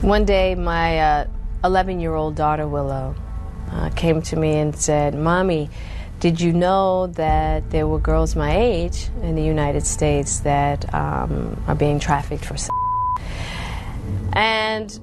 One day, my 11-year-old daughter, Willow, came to me and said, "Mommy, did you know that there were girls my age in the United States that are being trafficked for sex?" And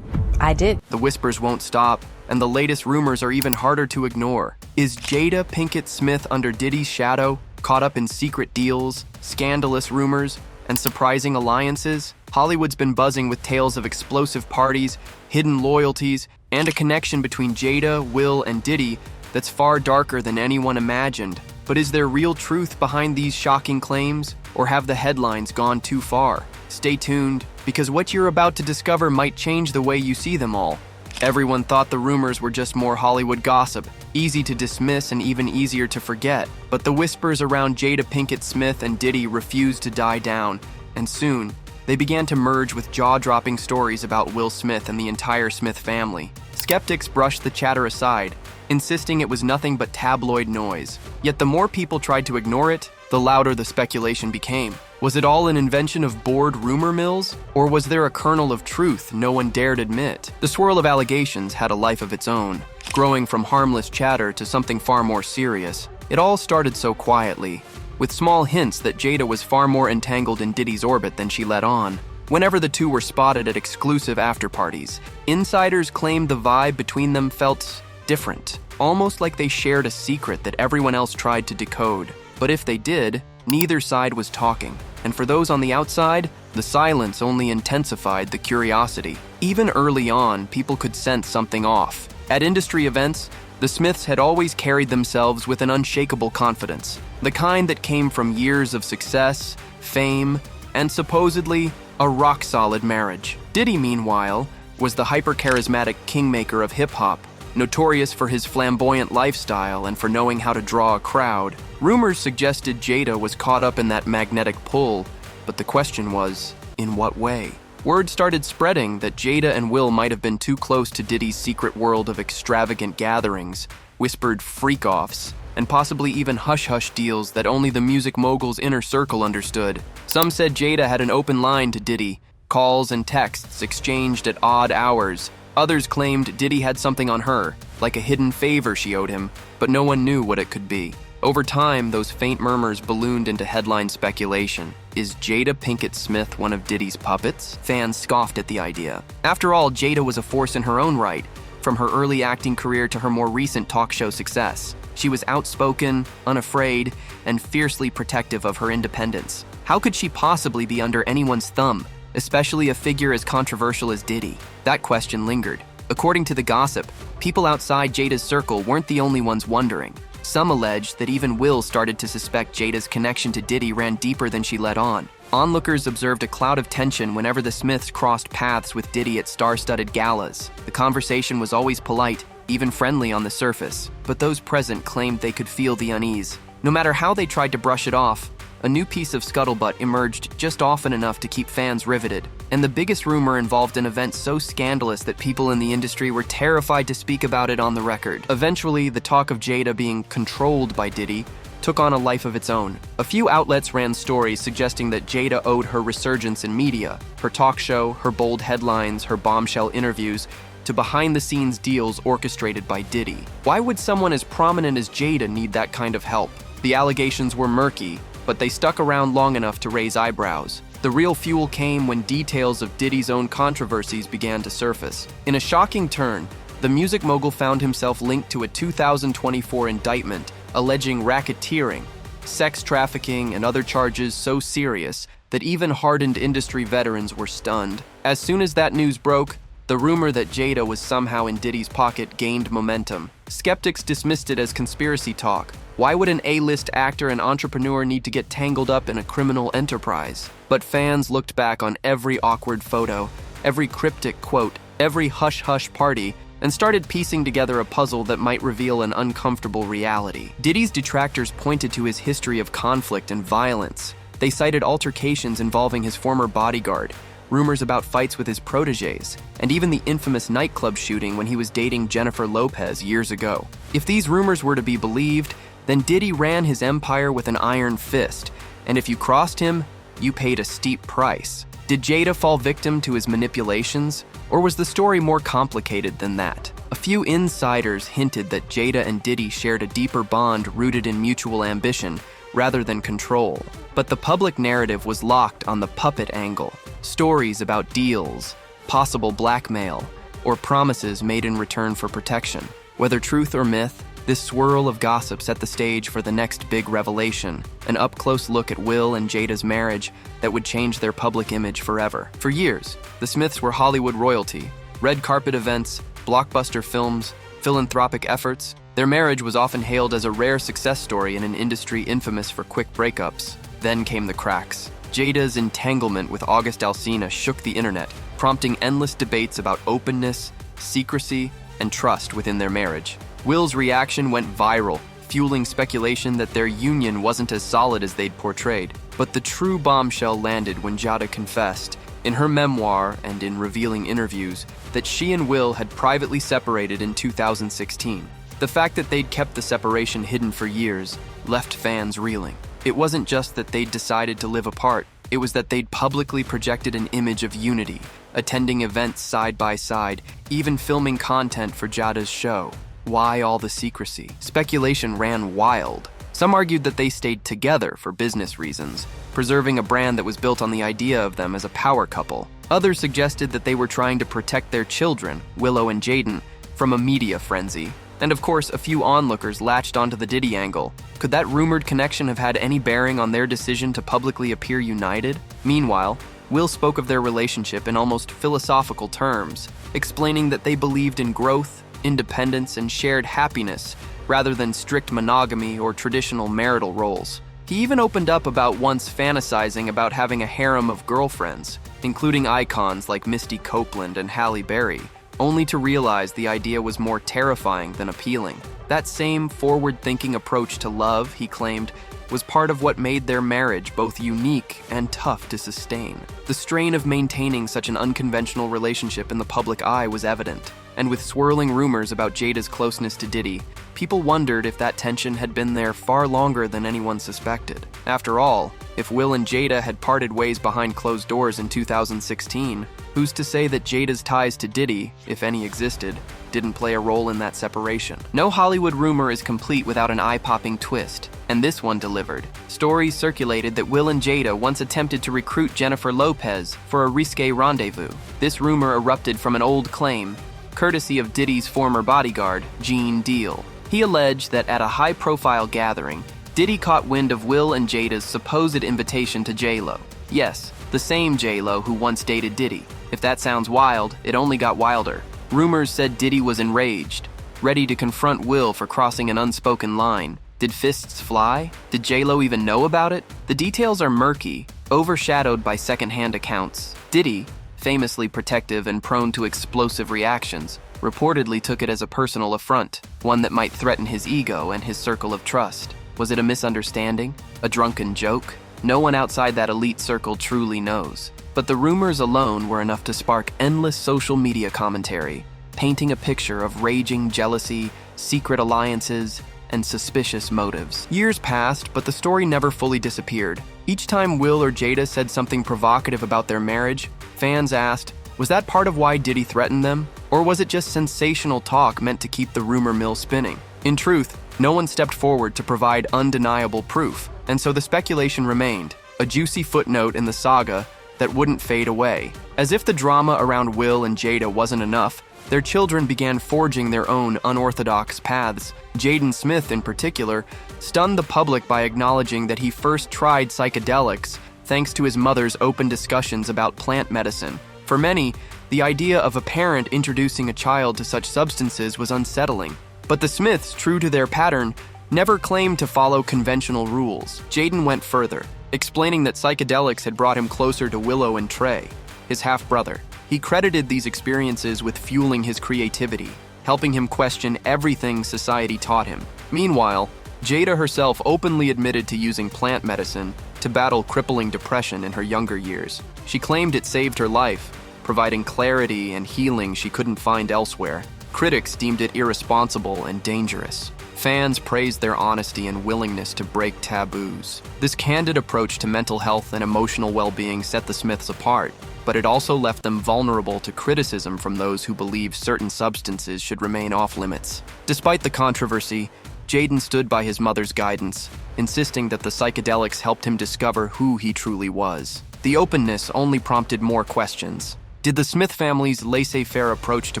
I did. The whispers won't stop, and the latest rumors are even harder to ignore. Is Jada Pinkett Smith under Diddy's shadow, caught up in secret deals, scandalous rumors, and surprising alliances? Hollywood's been buzzing with tales of explosive parties, hidden loyalties, and a connection between Jada, Will, and Diddy that's far darker than anyone imagined. But is there real truth behind these shocking claims, or have the headlines gone too far? Stay tuned, because what you're about to discover might change the way you see them all. Everyone thought the rumors were just more Hollywood gossip, easy to dismiss and even easier to forget. But the whispers around Jada Pinkett Smith and Diddy refused to die down, and soon, they began to merge with jaw-dropping stories about Will Smith and the entire Smith family. Skeptics brushed the chatter aside, insisting it was nothing but tabloid noise. Yet the more people tried to ignore it, the louder the speculation became. Was it all an invention of bored rumor mills? Or was there a kernel of truth no one dared admit? The swirl of allegations had a life of its own, growing from harmless chatter to something far more serious. It all started so quietly, with small hints that Jada was far more entangled in Diddy's orbit than she let on. Whenever the two were spotted at exclusive after-parties, insiders claimed the vibe between them felt different, almost like they shared a secret that everyone else tried to decode. But if they did, neither side was talking. And for those on the outside, the silence only intensified the curiosity. Even early on, people could sense something off. At industry events, the Smiths had always carried themselves with an unshakable confidence, the kind that came from years of success, fame, and supposedly a rock-solid marriage. Diddy, meanwhile, was the hyper-charismatic kingmaker of hip-hop, notorious for his flamboyant lifestyle and for knowing how to draw a crowd. Rumors suggested Jada was caught up in that magnetic pull, but the question was, in what way? Word started spreading that Jada and Will might have been too close to Diddy's secret world of extravagant gatherings, whispered freak-offs, and possibly even hush-hush deals that only the music mogul's inner circle understood. Some said Jada had an open line to Diddy, calls and texts exchanged at odd hours. Others claimed Diddy had something on her, like a hidden favor she owed him, but no one knew what it could be. Over time, those faint murmurs ballooned into headline speculation. Is Jada Pinkett Smith one of Diddy's puppets? Fans scoffed at the idea. After all, Jada was a force in her own right, from her early acting career to her more recent talk show success. She was outspoken, unafraid, and fiercely protective of her independence. How could she possibly be under anyone's thumb, especially a figure as controversial as Diddy? That question lingered. According to the gossip, people outside Jada's circle weren't the only ones wondering. Some alleged that even Will started to suspect Jada's connection to Diddy ran deeper than she let on. Onlookers observed a cloud of tension whenever the Smiths crossed paths with Diddy at star-studded galas. The conversation was always polite, even friendly on the surface, but those present claimed they could feel the unease. No matter how they tried to brush it off, a new piece of scuttlebutt emerged just often enough to keep fans riveted. And the biggest rumor involved an event so scandalous that people in the industry were terrified to speak about it on the record. Eventually, the talk of Jada being controlled by Diddy took on a life of its own. A few outlets ran stories suggesting that Jada owed her resurgence in media, her talk show, her bold headlines, her bombshell interviews, to behind-the-scenes deals orchestrated by Diddy. Why would someone as prominent as Jada need that kind of help? The allegations were murky, but they stuck around long enough to raise eyebrows. The real fuel came when details of Diddy's own controversies began to surface. In a shocking turn, the music mogul found himself linked to a 2024 indictment alleging racketeering, sex trafficking, and other charges so serious that even hardened industry veterans were stunned. As soon as that news broke, the rumor that Jada was somehow in Diddy's pocket gained momentum. Skeptics dismissed it as conspiracy talk. Why would an A-list actor and entrepreneur need to get tangled up in a criminal enterprise? But fans looked back on every awkward photo, every cryptic quote, every hush-hush party, and started piecing together a puzzle that might reveal an uncomfortable reality. Diddy's detractors pointed to his history of conflict and violence. They cited altercations involving his former bodyguard, rumors about fights with his protégés, and even the infamous nightclub shooting when he was dating Jennifer Lopez years ago. If these rumors were to be believed, then Diddy ran his empire with an iron fist, and if you crossed him, you paid a steep price. Did Jada fall victim to his manipulations, or was the story more complicated than that? A few insiders hinted that Jada and Diddy shared a deeper bond rooted in mutual ambition rather than control. But the public narrative was locked on the puppet angle. Stories about deals, possible blackmail, or promises made in return for protection. Whether truth or myth, this swirl of gossip set the stage for the next big revelation, an up-close look at Will and Jada's marriage that would change their public image forever. For years, the Smiths were Hollywood royalty. Red carpet events, blockbuster films, philanthropic efforts. Their marriage was often hailed as a rare success story in an industry infamous for quick breakups. Then came the cracks. Jada's entanglement with August Alsina shook the internet, prompting endless debates about openness, secrecy, and trust within their marriage. Will's reaction went viral, fueling speculation that their union wasn't as solid as they'd portrayed. But the true bombshell landed when Jada confessed, in her memoir and in revealing interviews, that she and Will had privately separated in 2016. The fact that they'd kept the separation hidden for years left fans reeling. It wasn't just that they'd decided to live apart, it was that they'd publicly projected an image of unity, attending events side by side, even filming content for Jada's show. Why all the secrecy? Speculation ran wild. Some argued that they stayed together for business reasons, preserving a brand that was built on the idea of them as a power couple. Others suggested that they were trying to protect their children, Willow and Jaden, from a media frenzy. And of course, a few onlookers latched onto the Diddy angle. Could that rumored connection have had any bearing on their decision to publicly appear united? Meanwhile, Will spoke of their relationship in almost philosophical terms, explaining that they believed in growth, independence, and shared happiness rather than strict monogamy or traditional marital roles. He even opened up about once fantasizing about having a harem of girlfriends, including icons like Misty Copeland and Halle Berry, only to realize the idea was more terrifying than appealing. That same forward-thinking approach to love, he claimed, was part of what made their marriage both unique and tough to sustain. The strain of maintaining such an unconventional relationship in the public eye was evident, and with swirling rumors about Jada's closeness to Diddy, people wondered if that tension had been there far longer than anyone suspected. After all, if Will and Jada had parted ways behind closed doors in 2016, who's to say that Jada's ties to Diddy, if any existed, didn't play a role in that separation? No Hollywood rumor is complete without an eye-popping twist, and this one delivered. Stories circulated that Will and Jada once attempted to recruit Jennifer Lopez for a risque rendezvous. This rumor erupted from an old claim, courtesy of Diddy's former bodyguard, Gene Deal. He alleged that at a high-profile gathering, Diddy caught wind of Will and Jada's supposed invitation to J-Lo. Yes, the same J-Lo who once dated Diddy. If that sounds wild, it only got wilder. Rumors said Diddy was enraged, ready to confront Will for crossing an unspoken line. Did fists fly? Did J-Lo even know about it? The details are murky, overshadowed by second-hand accounts. Diddy, famously protective and prone to explosive reactions, reportedly took it as a personal affront, one that might threaten his ego and his circle of trust. Was it a misunderstanding? A drunken joke? No one outside that elite circle truly knows. But the rumors alone were enough to spark endless social media commentary, painting a picture of raging jealousy, secret alliances, and suspicious motives. Years passed, but the story never fully disappeared. Each time Will or Jada said something provocative about their marriage, fans asked, was that part of why Diddy threatened them? Or was it just sensational talk meant to keep the rumor mill spinning? In truth, no one stepped forward to provide undeniable proof, and so the speculation remained, a juicy footnote in the saga that wouldn't fade away. As if the drama around Will and Jada wasn't enough, their children began forging their own unorthodox paths. Jaden Smith, in particular, stunned the public by acknowledging that he first tried psychedelics thanks to his mother's open discussions about plant medicine. For many, the idea of a parent introducing a child to such substances was unsettling. But the Smiths, true to their pattern, never claimed to follow conventional rules. Jaden went further, explaining that psychedelics had brought him closer to Willow and Trey, his half-brother. He credited these experiences with fueling his creativity, helping him question everything society taught him. Meanwhile, Jada herself openly admitted to using plant medicine to battle crippling depression in her younger years. She claimed it saved her life, providing clarity and healing she couldn't find elsewhere. Critics deemed it irresponsible and dangerous. Fans praised their honesty and willingness to break taboos. This candid approach to mental health and emotional well-being set the Smiths apart, but it also left them vulnerable to criticism from those who believed certain substances should remain off-limits. Despite the controversy, Jaden stood by his mother's guidance, insisting that the psychedelics helped him discover who he truly was. The openness only prompted more questions. Did the Smith family's laissez-faire approach to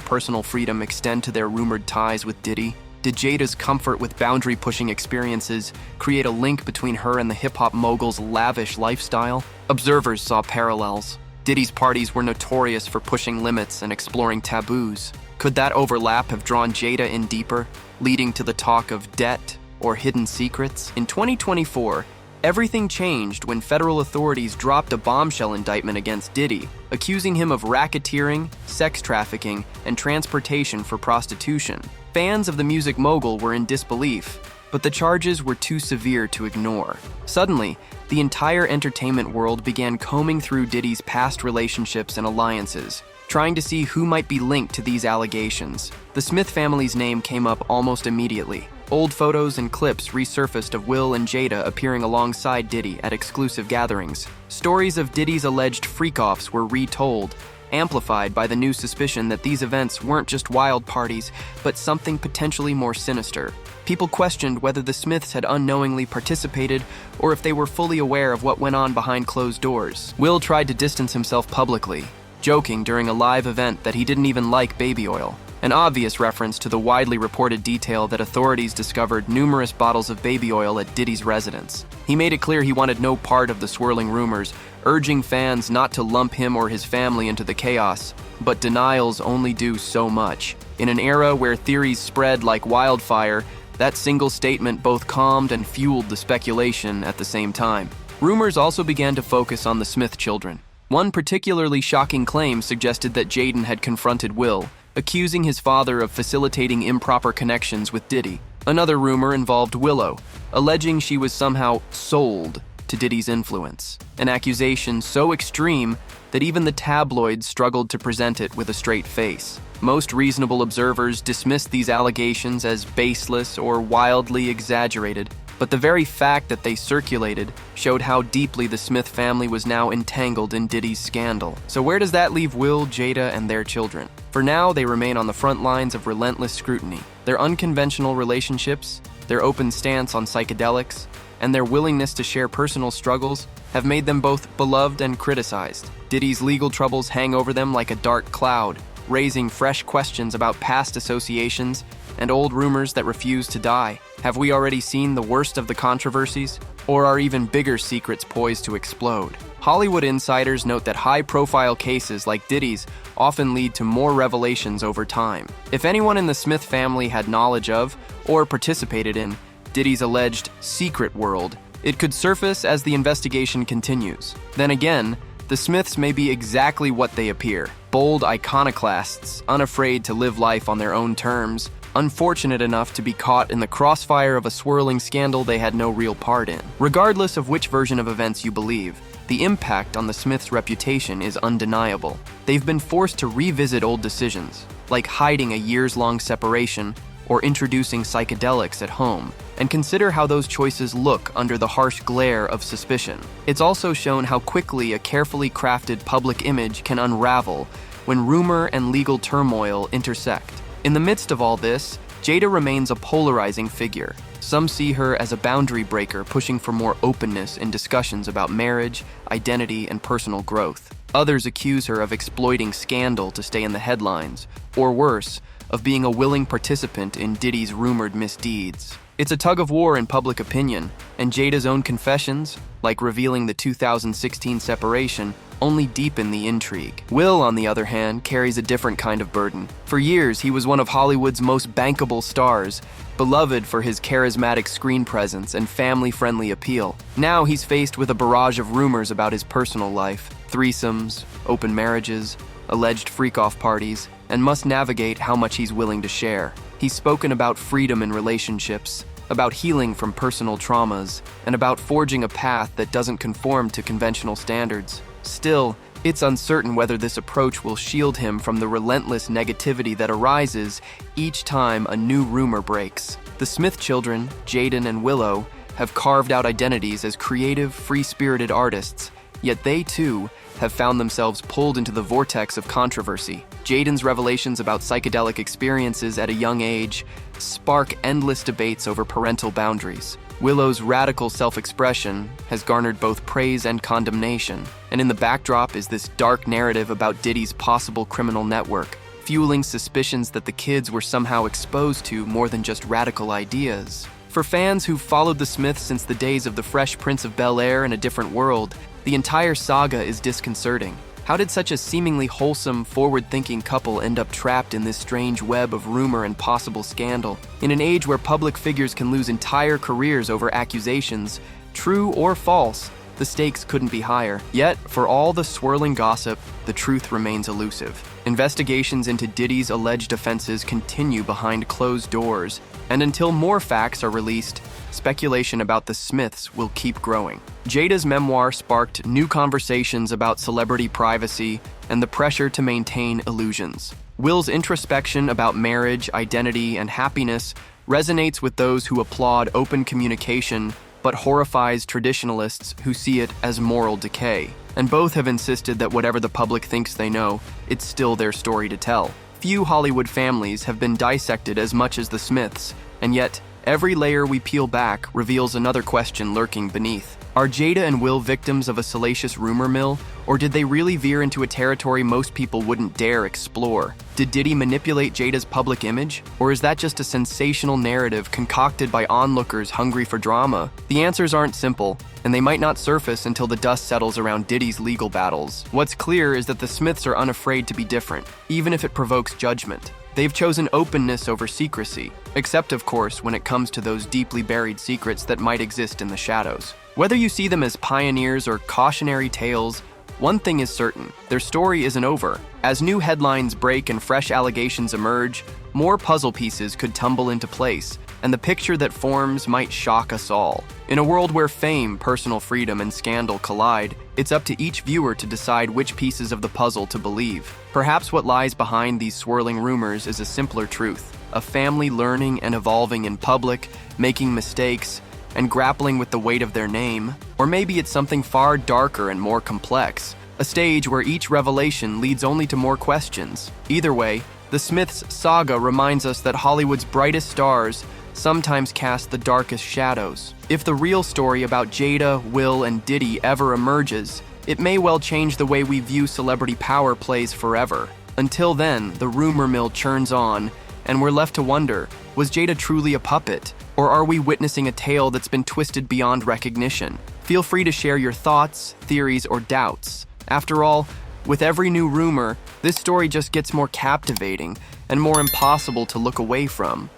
personal freedom extend to their rumored ties with Diddy? Did Jada's comfort with boundary-pushing experiences create a link between her and the hip-hop mogul's lavish lifestyle? Observers saw parallels. Diddy's parties were notorious for pushing limits and exploring taboos. Could that overlap have drawn Jada in deeper, leading to the talk of debt or hidden secrets? In 2024, everything changed when federal authorities dropped a bombshell indictment against Diddy, accusing him of racketeering, sex trafficking, and transportation for prostitution. Fans of the music mogul were in disbelief, but the charges were too severe to ignore. Suddenly, the entire entertainment world began combing through Diddy's past relationships and alliances, trying to see who might be linked to these allegations. The Smith family's name came up almost immediately. Old photos and clips resurfaced of Will and Jada appearing alongside Diddy at exclusive gatherings. Stories of Diddy's alleged freak-offs were retold, amplified by the new suspicion that these events weren't just wild parties, but something potentially more sinister. People questioned whether the Smiths had unknowingly participated or if they were fully aware of what went on behind closed doors. Will tried to distance himself publicly, joking during a live event that he didn't even like baby oil, an obvious reference to the widely reported detail that authorities discovered numerous bottles of baby oil at Diddy's residence. He made it clear he wanted no part of the swirling rumors, urging fans not to lump him or his family into the chaos. But denials only do so much. In an era where theories spread like wildfire, that single statement both calmed and fueled the speculation at the same time. Rumors also began to focus on the Smith children. One particularly shocking claim suggested that Jaden had confronted Will, accusing his father of facilitating improper connections with Diddy. Another rumor involved Willow, alleging she was somehow sold to Diddy's influence, an accusation so extreme that even the tabloids struggled to present it with a straight face. Most reasonable observers dismissed these allegations as baseless or wildly exaggerated, but the very fact that they circulated showed how deeply the Smith family was now entangled in Diddy's scandal. So where does that leave Will, Jada, and their children? For now, they remain on the front lines of relentless scrutiny. Their unconventional relationships, their open stance on psychedelics, and their willingness to share personal struggles have made them both beloved and criticized. Diddy's legal troubles hang over them like a dark cloud, raising fresh questions about past associations and old rumors that refuse to die. Have we already seen the worst of the controversies, or are even bigger secrets poised to explode? Hollywood insiders note that high-profile cases like Diddy's often lead to more revelations over time. If anyone in the Smith family had knowledge of, or participated in, Diddy's alleged secret world, it could surface as the investigation continues. Then again, the Smiths may be exactly what they appear: bold iconoclasts, unafraid to live life on their own terms, unfortunate enough to be caught in the crossfire of a swirling scandal they had no real part in. Regardless of which version of events you believe, the impact on the Smiths' reputation is undeniable. They've been forced to revisit old decisions, like hiding a years-long separation or introducing psychedelics at home, and consider how those choices look under the harsh glare of suspicion. It's also shown how quickly a carefully crafted public image can unravel when rumor and legal turmoil intersect. In the midst of all this, Jada remains a polarizing figure. Some see her as a boundary breaker pushing for more openness in discussions about marriage, identity, and personal growth. Others accuse her of exploiting scandal to stay in the headlines, or worse, of being a willing participant in Diddy's rumored misdeeds. It's a tug-of-war in public opinion, and Jada's own confessions, like revealing the 2016 separation, only deepen the intrigue. Will, on the other hand, carries a different kind of burden. For years, he was one of Hollywood's most bankable stars, beloved for his charismatic screen presence and family-friendly appeal. Now he's faced with a barrage of rumors about his personal life: threesomes, open marriages, alleged freak-off parties, and must navigate how much he's willing to share. He's spoken about freedom in relationships, about healing from personal traumas, and about forging a path that doesn't conform to conventional standards. Still, It's uncertain whether this approach will shield him from the relentless negativity that arises each time a new rumor breaks. The Smith children, Jada and Willow, have carved out identities as creative, free-spirited artists, yet they, too, have found themselves pulled into the vortex of controversy. Jaden's revelations about psychedelic experiences at a young age spark endless debates over parental boundaries. Willow's radical self-expression has garnered both praise and condemnation, and in the backdrop is this dark narrative about Diddy's possible criminal network, fueling suspicions that the kids were somehow exposed to more than just radical ideas. For fans who've followed the Smiths since the days of The Fresh Prince of Bel-Air and A Different World, the entire saga is disconcerting. How did such a seemingly wholesome, forward-thinking couple end up trapped in this strange web of rumor and possible scandal? In an age where public figures can lose entire careers over accusations, true or false, the stakes couldn't be higher. Yet, for all the swirling gossip, the truth remains elusive. Investigations into Diddy's alleged offenses continue behind closed doors, and until more facts are released, speculation about the Smiths will keep growing. Jada's memoir sparked new conversations about celebrity privacy and the pressure to maintain illusions. Will's introspection about marriage, identity, and happiness resonates with those who applaud open communication but horrifies traditionalists who see it as moral decay. And both have insisted that whatever the public thinks they know, it's still their story to tell. Few Hollywood families have been dissected as much as the Smiths, and yet every layer we peel back reveals another question lurking beneath. Are Jada and Will victims of a salacious rumor mill, or did they really veer into a territory most people wouldn't dare explore? Did Diddy manipulate Jada's public image, or is that just a sensational narrative concocted by onlookers hungry for drama? The answers aren't simple, and they might not surface until the dust settles around Diddy's legal battles. What's clear is that the Smiths are unafraid to be different, even if it provokes judgment. They've chosen openness over secrecy, except of course when it comes to those deeply buried secrets that might exist in the shadows. Whether you see them as pioneers or cautionary tales, one thing is certain: their story isn't over. As new headlines break and fresh allegations emerge, more puzzle pieces could tumble into place, and the picture that forms might shock us all. In a world where fame, personal freedom, and scandal collide, it's up to each viewer to decide which pieces of the puzzle to believe. Perhaps what lies behind these swirling rumors is a simpler truth: a family learning and evolving in public, making mistakes, and grappling with the weight of their name. Or maybe it's something far darker and more complex, a stage where each revelation leads only to more questions. Either way, the Smiths saga reminds us that Hollywood's brightest stars sometimes cast the darkest shadows. If the real story about Jada, Will, and Diddy ever emerges, it may well change the way we view celebrity power plays forever. Until then, the rumor mill churns on, and we're left to wonder, was Jada truly a puppet? Or are we witnessing a tale that's been twisted beyond recognition? Feel free to share your thoughts, theories, or doubts. After all, with every new rumor, this story just gets more captivating and more impossible to look away from.